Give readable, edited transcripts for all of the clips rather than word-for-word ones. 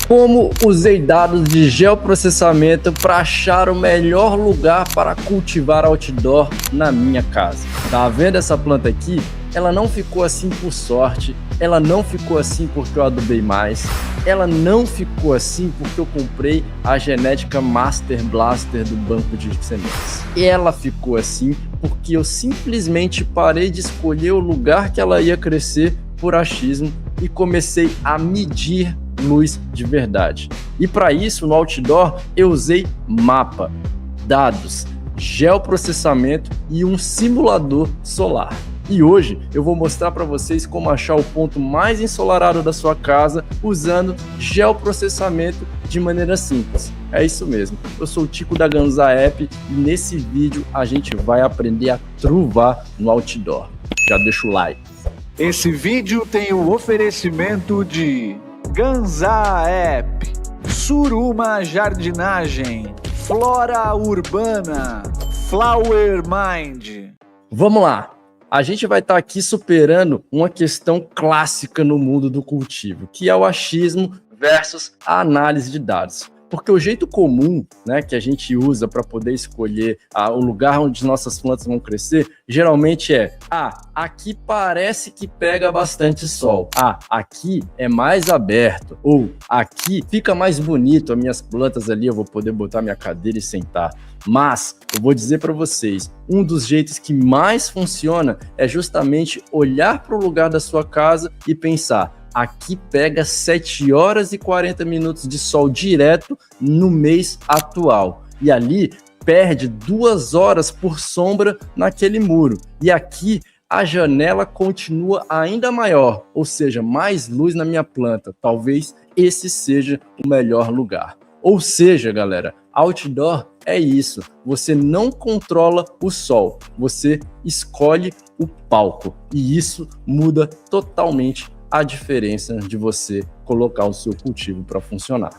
Como usei dados de geoprocessamento para achar o melhor lugar para cultivar outdoor na minha casa. Tá vendo essa planta aqui? Ela não ficou assim por sorte, ela não ficou assim porque eu adubei mais, ela não ficou assim porque eu comprei a genética Master Blaster do banco de sementes. Ela ficou assim porque eu simplesmente parei de escolher o lugar que ela ia crescer por achismo e comecei a medir luz de verdade. E para isso, no outdoor, eu usei mapa, dados, geoprocessamento e um simulador solar. E hoje eu vou mostrar para vocês como achar o ponto mais ensolarado da sua casa usando geoprocessamento de maneira simples. É isso mesmo, eu sou o Tico da Ganza App e nesse vídeo a gente vai aprender a truvar no outdoor. Já deixa o like. Esse vídeo tem o oferecimento de Ganza App, Suruma Jardinagem, Flora Urbana, Flower Mind. Vamos lá! A gente vai estar aqui superando uma questão clássica no mundo do cultivo, que é o achismo versus a análise de dados. Porque o jeito comum, né, que a gente usa para poder escolher o lugar onde nossas plantas vão crescer, geralmente é: aqui parece que pega bastante sol, aqui é mais aberto, ou aqui fica mais bonito, as minhas plantas ali eu vou poder botar minha cadeira e sentar. Mas eu vou dizer para vocês, um dos jeitos que mais funciona é justamente olhar para o lugar da sua casa e pensar: aqui pega 7 horas e 40 minutos de sol direto no mês atual. E ali perde 2 horas por sombra naquele muro. E aqui a janela continua ainda maior, ou seja, mais luz na minha planta. Talvez esse seja o melhor lugar. Ou seja, galera, outdoor é isso. Você não controla o sol, você escolhe o palco. E isso muda totalmente a diferença de você colocar o seu cultivo para funcionar.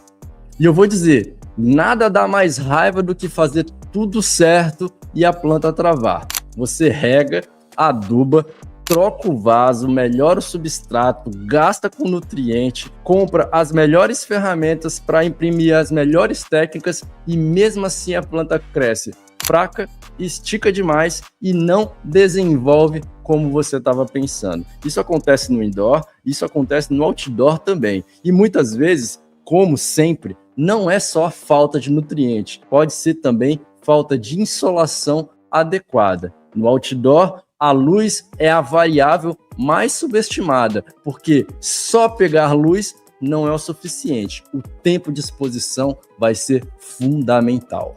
E eu vou dizer, nada dá mais raiva do que fazer tudo certo e a planta travar. Você rega, aduba, troca o vaso, melhora o substrato, gasta com nutriente, compra as melhores ferramentas para imprimir as melhores técnicas e mesmo assim a planta cresce fraca, estica demais e não desenvolve como você estava pensando. Isso acontece no indoor, isso acontece no outdoor também. E muitas vezes, como sempre, não é só falta de nutriente, pode ser também falta de insolação adequada. No outdoor, a luz é a variável mais subestimada, porque só pegar luz não é o suficiente. O tempo de exposição vai ser fundamental.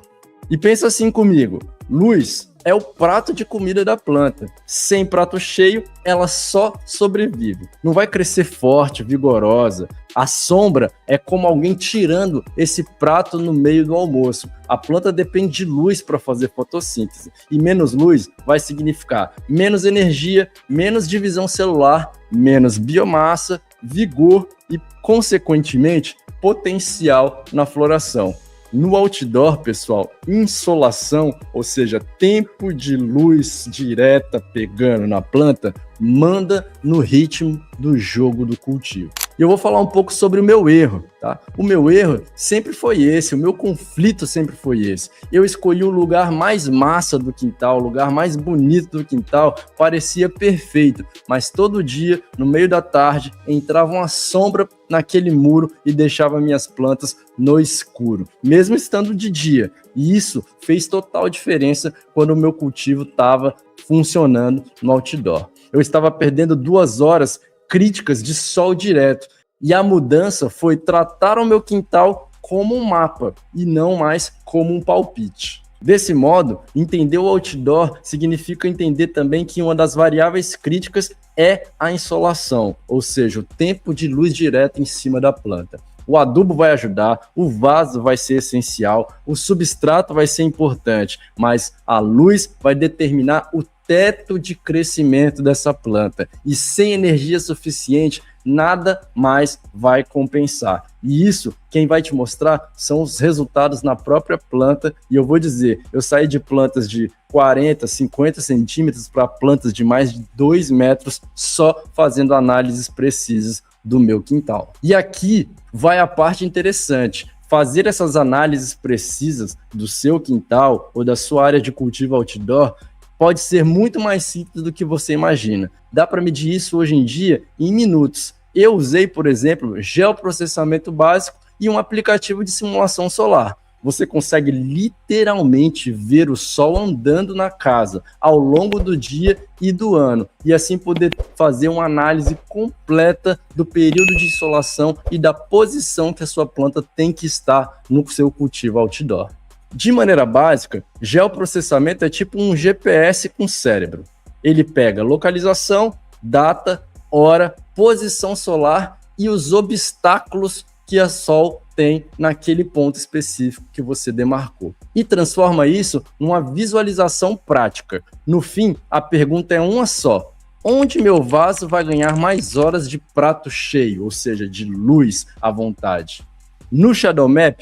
E pensa assim comigo, luz é o prato de comida da planta. Sem prato cheio, ela só sobrevive. Não vai crescer forte, vigorosa. A sombra é como alguém tirando esse prato no meio do almoço. A planta depende de luz para fazer fotossíntese. E menos luz vai significar menos energia, menos divisão celular, menos biomassa, vigor e, consequentemente, potencial na floração. No outdoor, pessoal, insolação, ou seja, tempo de luz direta pegando na planta, manda no ritmo do jogo do cultivo. E eu vou falar um pouco sobre o meu erro, tá? O meu erro sempre foi esse, o meu conflito sempre foi esse. Eu escolhi o lugar mais massa do quintal, o lugar mais bonito do quintal, parecia perfeito, mas todo dia, no meio da tarde, entrava uma sombra naquele muro e deixava minhas plantas no escuro, mesmo estando de dia. E isso fez total diferença quando o meu cultivo estava funcionando no outdoor. Eu estava perdendo 2 horas críticas de sol direto. E a mudança foi tratar o meu quintal como um mapa e não mais como um palpite. Desse modo, entender o outdoor significa entender também que uma das variáveis críticas é a insolação, ou seja, o tempo de luz direta em cima da planta. O adubo vai ajudar, o vaso vai ser essencial, o substrato vai ser importante, mas a luz vai determinar o teto de crescimento dessa planta. E sem energia suficiente, nada mais vai compensar. E isso, quem vai te mostrar são os resultados na própria planta. E eu vou dizer, eu saí de plantas de 40, 50 centímetros para plantas de mais de 2 metros só fazendo análises precisas do meu quintal. E aqui vai a parte interessante. Fazer essas análises precisas do seu quintal ou da sua área de cultivo outdoor pode ser muito mais simples do que você imagina. Dá para medir isso hoje em dia em minutos. Eu usei, por exemplo, geoprocessamento básico e um aplicativo de simulação solar. Você consegue literalmente ver o sol andando na casa ao longo do dia e do ano, e assim poder fazer uma análise completa do período de insolação e da posição que a sua planta tem que estar no seu cultivo outdoor. De maneira básica, geoprocessamento é tipo um GPS com cérebro. Ele pega localização, data, hora, posição solar e os obstáculos que a Sol tem naquele ponto específico que você demarcou. E transforma isso numa visualização prática. No fim, a pergunta é uma só. Onde meu vaso vai ganhar mais horas de prato cheio, ou seja, de luz à vontade? No Shadow Map,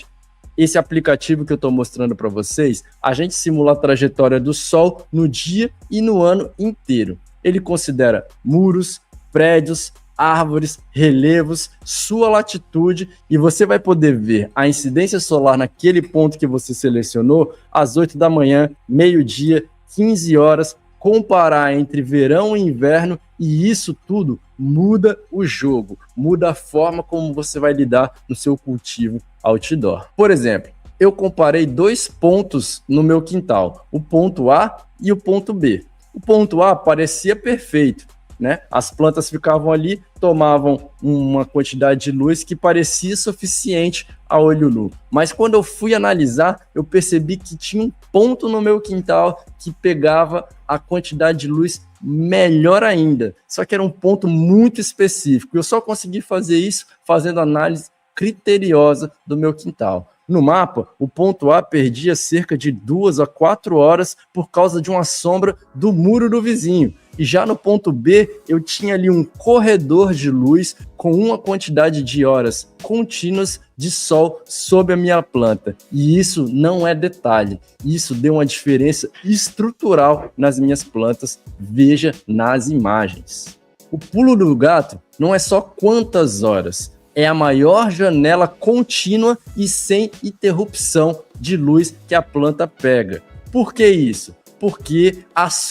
esse aplicativo que eu estou mostrando para vocês, a gente simula a trajetória do Sol no dia e no ano inteiro. Ele considera muros, prédios, árvores, relevos, sua latitude, e você vai poder ver a incidência solar naquele ponto que você selecionou às 8 da manhã, meio-dia, 15 horas, comparar entre verão e inverno, e isso tudo muda o jogo, muda a forma como você vai lidar no seu cultivo outdoor. Por exemplo, eu comparei 2 pontos no meu quintal, o ponto A e o ponto B. O ponto A parecia perfeito, né? As plantas ficavam ali, tomavam uma quantidade de luz que parecia suficiente a olho nu. Mas quando eu fui analisar, eu percebi que tinha um ponto no meu quintal que pegava a quantidade de luz melhor ainda. Só que era um ponto muito específico. Eu só consegui fazer isso fazendo análise criteriosa do meu quintal. No mapa, o ponto A perdia cerca de 2 a 4 horas por causa de uma sombra do muro do vizinho. E já no ponto B, eu tinha ali um corredor de luz com uma quantidade de horas contínuas de sol sobre a minha planta. E isso não é detalhe, isso deu uma diferença estrutural nas minhas plantas, veja nas imagens. O pulo do gato não é só quantas horas, é a maior janela contínua e sem interrupção de luz que a planta pega. Por que isso? Porque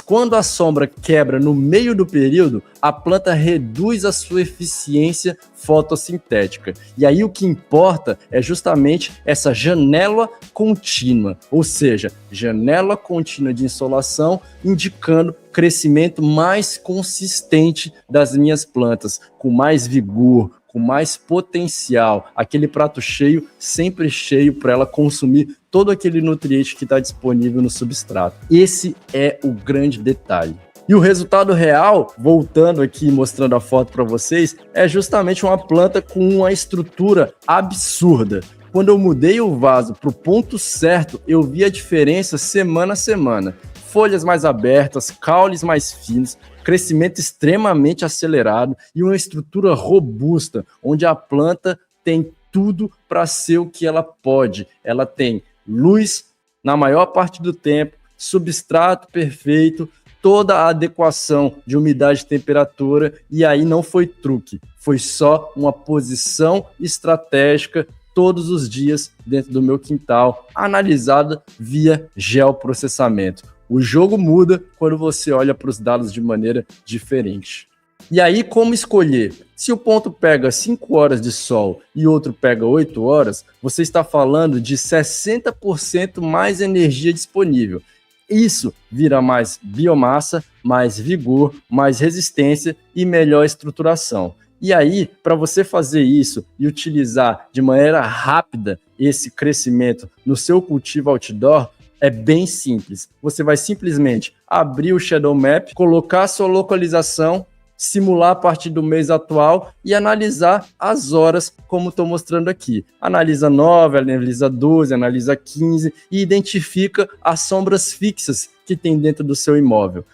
quando a sombra quebra no meio do período, a planta reduz a sua eficiência fotossintética. E aí o que importa é justamente essa janela contínua, ou seja, janela contínua de insolação, indicando crescimento mais consistente das minhas plantas, com mais vigor, com mais potencial, aquele prato cheio, sempre cheio para ela consumir todo aquele nutriente que está disponível no substrato. Esse é o grande detalhe. E o resultado real, voltando aqui mostrando a foto para vocês, é justamente uma planta com uma estrutura absurda. Quando eu mudei o vaso para o ponto certo, eu vi a diferença semana a semana. Folhas mais abertas, caules mais finos, crescimento extremamente acelerado e uma estrutura robusta, onde a planta tem tudo para ser o que ela pode. Ela tem luz na maior parte do tempo, substrato perfeito, toda a adequação de umidade e temperatura, e aí não foi truque, foi só uma posição estratégica todos os dias dentro do meu quintal, analisada via geoprocessamento. O jogo muda quando você olha para os dados de maneira diferente. E aí, como escolher? Se o ponto pega 5 horas de sol e outro pega 8 horas, você está falando de 60% mais energia disponível. Isso vira mais biomassa, mais vigor, mais resistência e melhor estruturação. E aí, para você fazer isso e utilizar de maneira rápida esse crescimento no seu cultivo outdoor, é bem simples. Você vai simplesmente abrir o Shadow Map, colocar a sua localização, simular a partir do mês atual e analisar as horas, como estou mostrando aqui. Analisa 9, analisa 12, analisa 15 e identifica as sombras fixas que tem dentro do seu imóvel.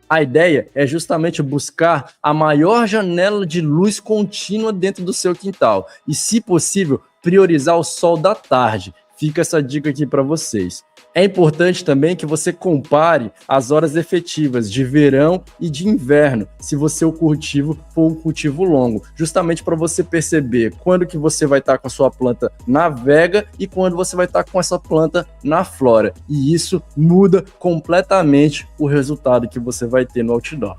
A ideia é justamente buscar a maior janela de luz contínua dentro do seu quintal e, se possível, priorizar o sol da tarde. Fica essa dica aqui para vocês. É importante também que você compare as horas efetivas de verão e de inverno, se o cultivo for um cultivo longo, justamente para você perceber quando que você vai estar com a sua planta na vega e quando você vai estar com essa planta na flora. E isso muda completamente o resultado que você vai ter no outdoor.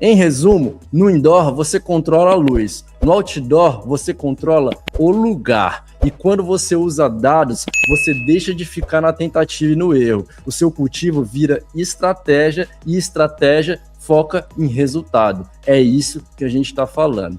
Em resumo, no indoor você controla a luz, no outdoor você controla o lugar. E quando você usa dados, você deixa de ficar na tentativa e no erro. O seu cultivo vira estratégia e estratégia foca em resultado. É isso que a gente está falando.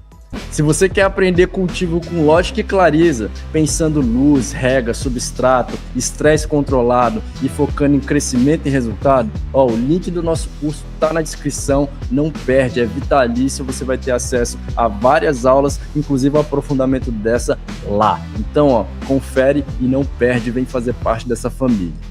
Se você quer aprender cultivo com lógica e clareza, pensando luz, rega, substrato, estresse controlado e focando em crescimento e resultado, o link do nosso curso está na descrição, não perde, é vitalício, você vai ter acesso a várias aulas, inclusive o aprofundamento dessa lá. Então, confere e não perde, vem fazer parte dessa família.